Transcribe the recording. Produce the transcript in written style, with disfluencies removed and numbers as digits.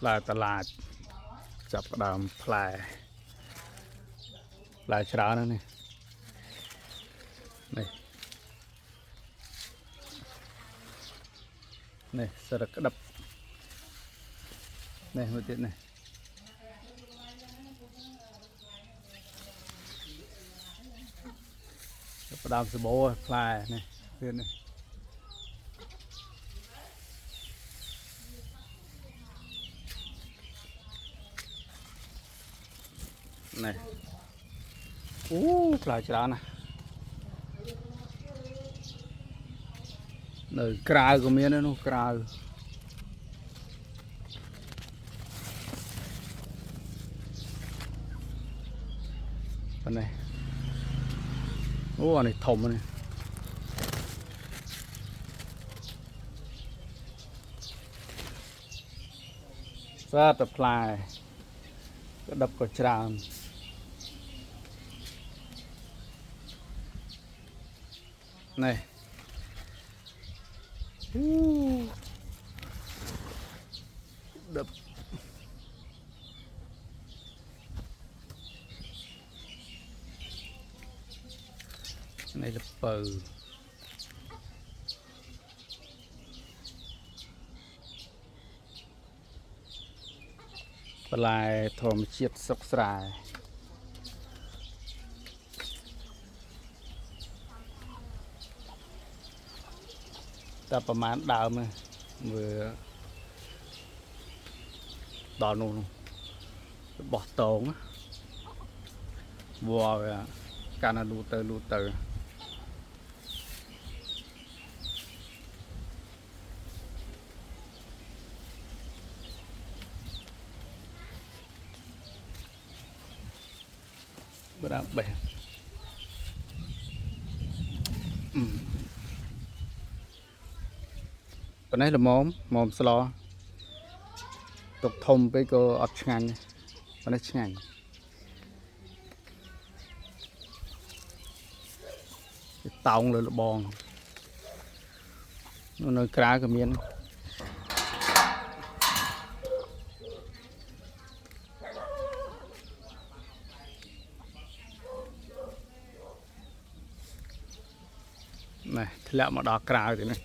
là tà là chập đàm lại chả nữa này này này sợ được đập này một tiện này chập đàm sờ bố lại này tiện này này lại chả này nơi cào của miếng nó cào bên này này thùng này ra tập lại đập có tràn này đập này là bờ lại thòm chiết sọc sài taประมาณดาวมั้ยมือดอนนู่นbỏ tốn vua cả là lú tơ bữa đó bể bên này là mồm slo tục thông với cô ấp ngành bên đây ngành tàu rồi là bòn nó nơi cá cái miếng này thì lẹ mà đỏ cá thì này